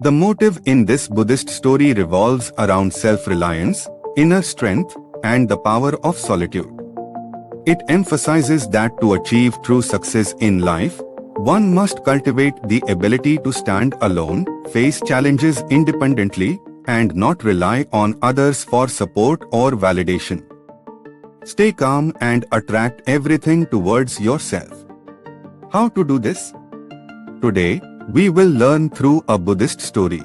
The motive in this Buddhist story revolves around self-reliance, inner strength, and the power of solitude. It emphasizes that to achieve true success in life, one must cultivate the ability to stand alone, face challenges independently, and not rely on others for support or validation. Stay calm and attract everything towards yourself. How to do this? Today, we will learn through a Buddhist story.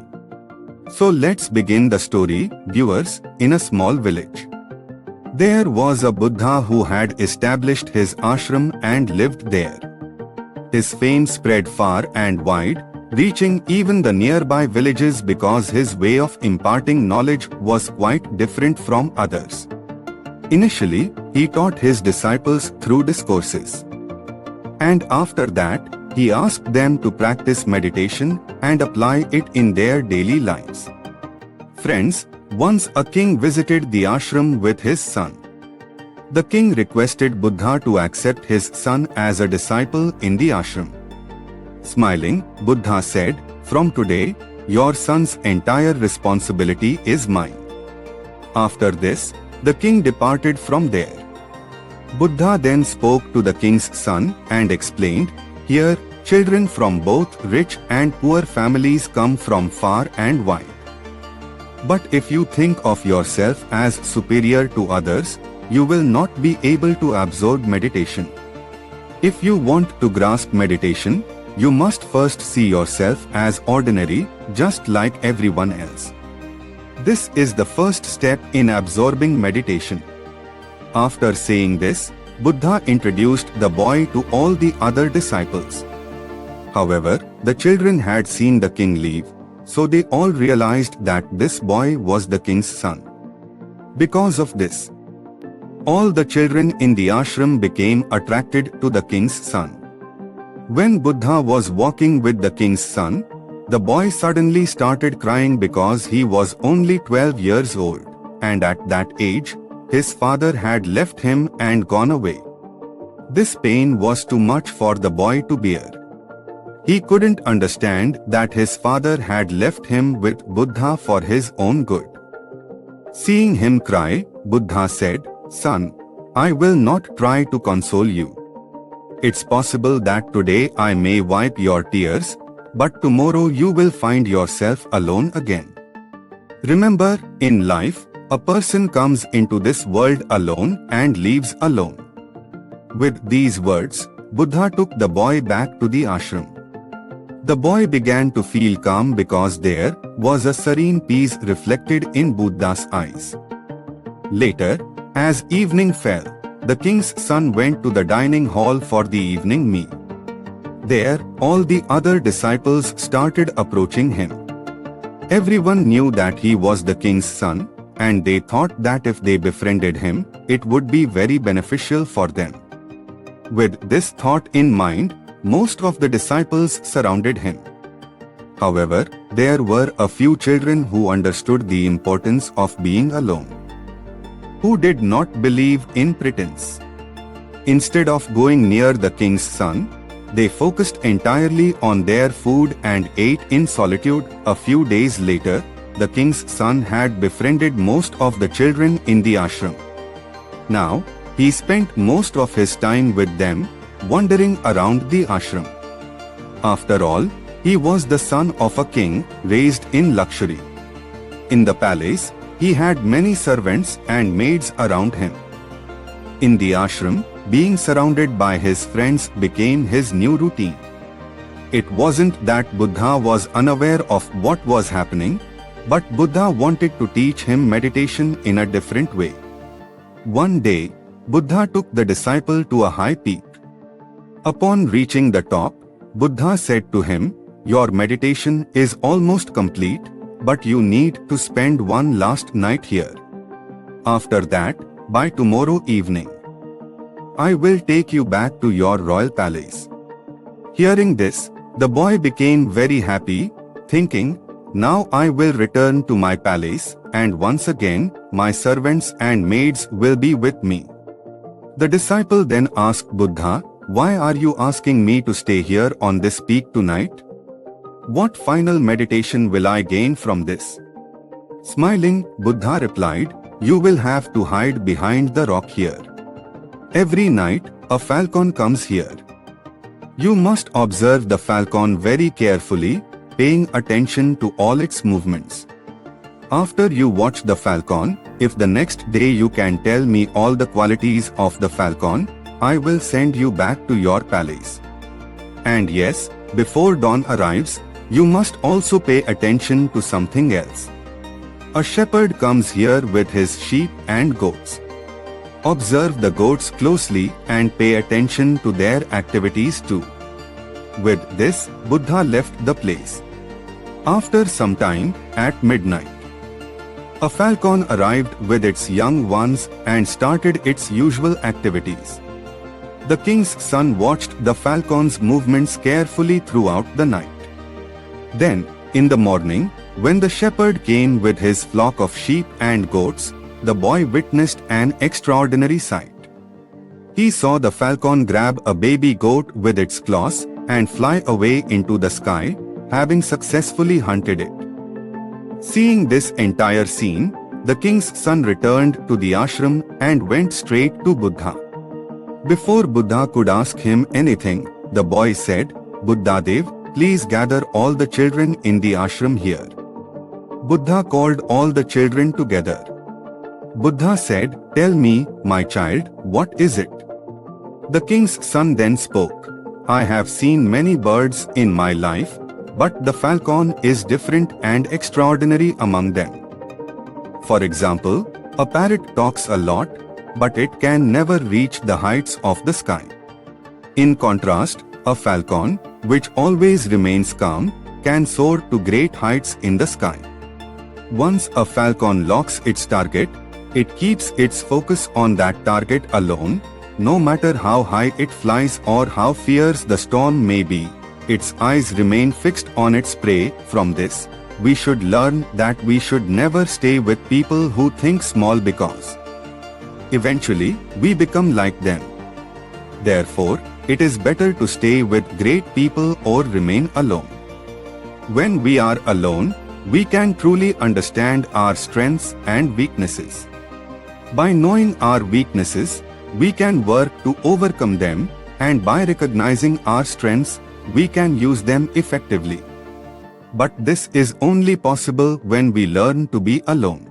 So let's begin the story, viewers, in a small village. There was a Buddha who had established his ashram and lived there. His fame spread far and wide, reaching even the nearby villages because his way of imparting knowledge was quite different from others. Initially, he taught his disciples through discourses. And after that, he asked them to practice meditation and apply it in their daily lives. Friends, once a king visited the ashram with his son. The king requested Buddha to accept his son as a disciple in the ashram. Smiling, Buddha said, "From today, your son's entire responsibility is mine." After this, the king departed from there. Buddha then spoke to the king's son and explained, "Here, children from both rich and poor families come from far and wide. But if you think of yourself as superior to others, you will not be able to absorb meditation. If you want to grasp meditation, you must first see yourself as ordinary, just like everyone else. This is the first step in absorbing meditation." After saying this, Buddha introduced the boy to all the other disciples. However, the children had seen the king leave, so they all realized that this boy was the king's son. Because of this, all the children in the ashram became attracted to the king's son. When Buddha was walking with the king's son, the boy suddenly started crying because he was only 12 years old, and at that age, his father had left him and gone away. This pain was too much for the boy to bear. He couldn't understand that his father had left him with Buddha for his own good. Seeing him cry, Buddha said, "Son, I will not try to console you. It's possible that today I may wipe your tears, but tomorrow you will find yourself alone again. Remember, in life, a person comes into this world alone and leaves alone." With these words, Buddha took the boy back to the ashram. The boy began to feel calm because there was a serene peace reflected in Buddha's eyes. Later, as evening fell, the king's son went to the dining hall for the evening meal. There, all the other disciples started approaching him. Everyone knew that he was the king's son, and they thought that if they befriended him, it would be very beneficial for them. With this thought in mind, most of the disciples surrounded him. However, there were a few children who understood the importance of being alone, who did not believe in pretense. Instead of going near the king's son, they focused entirely on their food and ate in solitude. A few days later, the king's son had befriended most of the children in the ashram. Now, he spent most of his time with them, wandering around the ashram. After all, he was the son of a king, raised in luxury. In the palace, he had many servants and maids around him. In the ashram, being surrounded by his friends became his new routine. It wasn't that Buddha was unaware of what was happening, but Buddha wanted to teach him meditation in a different way. One day, Buddha took the disciple to a high peak. Upon reaching the top, Buddha said to him, "Your meditation is almost complete, but you need to spend one last night here. After that, by tomorrow evening, I will take you back to your royal palace." Hearing this, the boy became very happy, thinking, "Now I will return to my palace, and once again, my servants and maids will be with me." The disciple then asked Buddha, "Why are you asking me to stay here on this peak tonight? What final meditation will I gain from this? Smiling, Buddha replied, you will have to hide behind the rock here. Every night, a falcon comes here. You must observe the falcon very carefully, paying attention to all its movements. After you watch the falcon, if the next day you can tell me all the qualities of the falcon, I will send you back to your palace. And yes, before dawn arrives, you must also pay attention to something else. A shepherd comes here with his sheep and goats. Observe the goats closely and pay attention to their activities too. With this, Buddha left the place. After some time, at midnight, a falcon arrived with its young ones and started its usual activities. The king's son watched the falcon's movements carefully throughout the night. Then, in the morning, when the shepherd came with his flock of sheep and goats, the boy witnessed an extraordinary sight. He saw the falcon grab a baby goat with its claws and fly away into the sky, having successfully hunted it. Seeing this entire scene, the king's son returned to the ashram and went straight to Buddha. Before Buddha could ask him anything, the boy said, Buddhadev, please gather all the children in the ashram here. Buddha called all the children together. Buddha said, tell me, my child, what is it? The king's son then spoke, I have seen many birds in my life, but the falcon is different and extraordinary among them. For example, a parrot talks a lot, but it can never reach the heights of the sky. In contrast, a falcon, which always remains calm, can soar to great heights in the sky. Once a falcon locks its target, it keeps its focus on that target alone, no matter how high it flies or how fierce the storm may be. Its eyes remain fixed on its prey. From this, we should learn that we should never stay with people who think small because eventually we become like them. Therefore, it is better to stay with great people or remain alone. When we are alone, we can truly understand our strengths and weaknesses. By knowing our weaknesses, we can work to overcome them, and by recognizing our strengths, we can use them effectively. But this is only possible when we learn to be alone.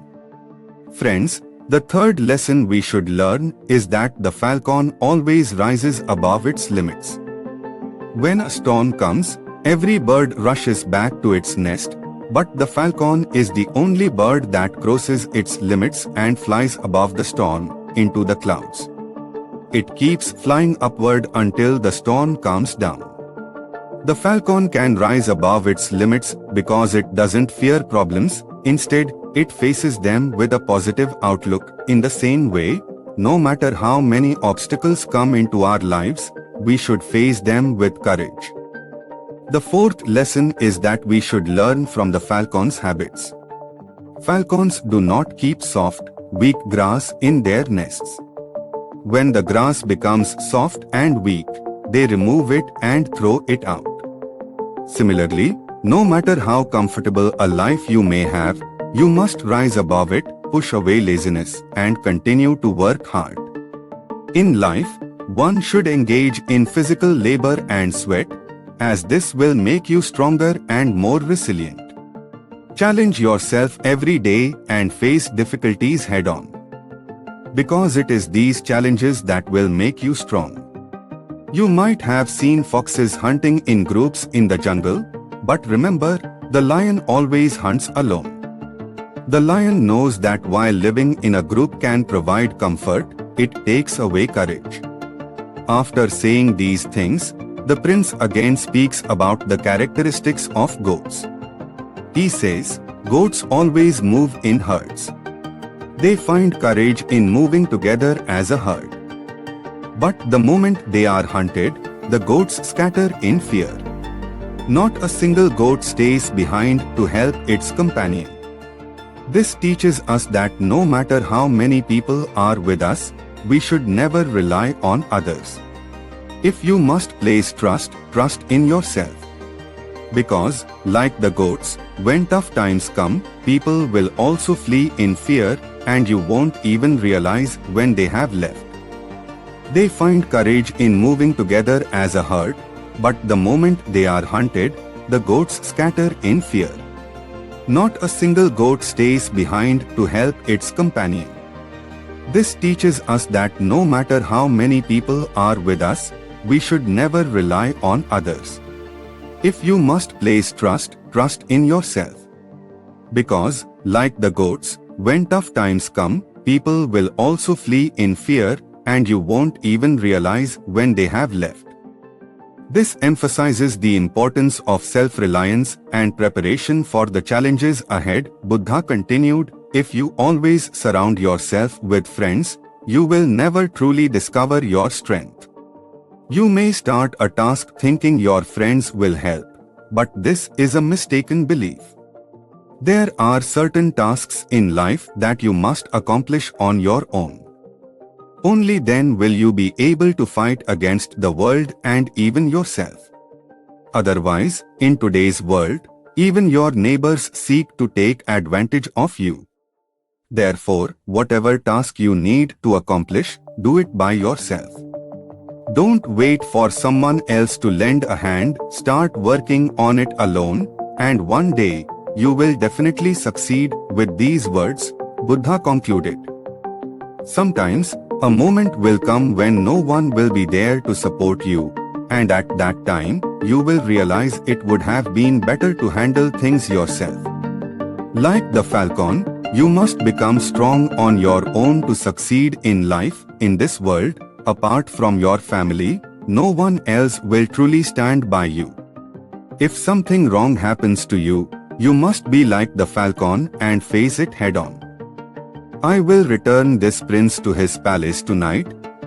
Friends, the third lesson we should learn is that the falcon always rises above its limits. When a storm comes, every bird rushes back to its nest, but the falcon is the only bird that crosses its limits and flies above the storm, into the clouds. It keeps flying upward until the storm calms down. The falcon can rise above its limits because it doesn't fear problems, instead, it faces them with a positive outlook. In the same way, no matter how many obstacles come into our lives, we should face them with courage. The fourth lesson is that we should learn from the falcon's habits. Falcons do not keep soft, weak grass in their nests. When the grass becomes soft and weak, they remove it and throw it out. Similarly, no matter how comfortable a life you may have, you must rise above it, push away laziness, and continue to work hard. In life, one should engage in physical labor and sweat, as this will make you stronger and more resilient. Challenge yourself every day and face difficulties head-on. Because it is these challenges that will make you strong. You might have seen foxes hunting in groups in the jungle, but remember, the lion always hunts alone. The lion knows that while living in a group can provide comfort, it takes away courage. After saying these things, the prince again speaks about the characteristics of goats. He says, goats always move in herds. They find courage in moving together as a herd. But the moment they are hunted, the goats scatter in fear. Not a single goat stays behind to help its companion. This teaches us that no matter how many people are with us, we should never rely on others. If you must place trust in yourself. Because, like the goats, when tough times come, people will also flee in fear, and you won't even realize when they have left. They find courage in moving together as a herd, but the moment they are hunted, the goats scatter in fear. Not a single goat stays behind to help its companion. This teaches us that no matter how many people are with us, we should never rely on others. If you must place trust in yourself. Because, like the goats, when tough times come, people will also flee in fear, and you won't even realize when they have left. This emphasizes the importance of self-reliance and preparation for the challenges ahead. Buddha continued, if you always surround yourself with friends, you will never truly discover your strength. You may start a task thinking your friends will help, but this is a mistaken belief. There are certain tasks in life that you must accomplish on your own. Only then will you be able to fight against the world and even yourself. Otherwise, in today's world, even your neighbors seek to take advantage of you. Therefore, whatever task you need to accomplish, do it by yourself. Don't wait for someone else to lend a hand, start working on it alone, and one day, you will definitely succeed. With these words, Buddha concluded. Sometimes, a moment will come when no one will be there to support you, and at that time, you will realize it would have been better to handle things yourself. Like the falcon, you must become strong on your own to succeed in life. In this world, apart from your family, no one else will truly stand by you. If something wrong happens to you, you must be like the falcon and face it head-on. I will return this prince to his palace tonight,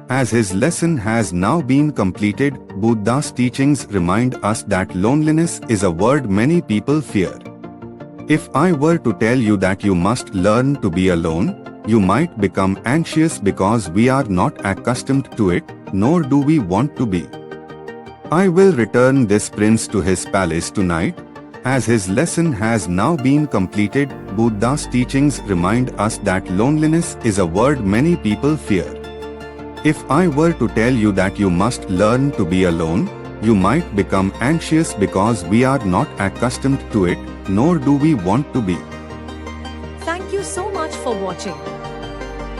as his lesson has now been completed. Buddha's teachings remind us that loneliness is a word many people fear. If I were to tell you that you must learn to be alone, you might become anxious because we are not accustomed to it, nor do we want to be. I will return this prince to his palace tonight, as his lesson has now been completed. Buddha's teachings remind us that loneliness is a word many people fear. If I were to tell you that you must learn to be alone, you might become anxious because we are not accustomed to it, nor do we want to be. Thank you so much for watching.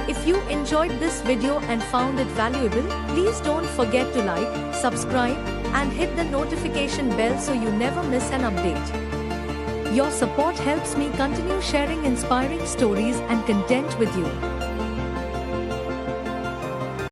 If you enjoyed this video and found it valuable, please don't forget to like, subscribe, and hit the notification bell so you never miss an update. Your support helps me continue sharing inspiring stories and content with you.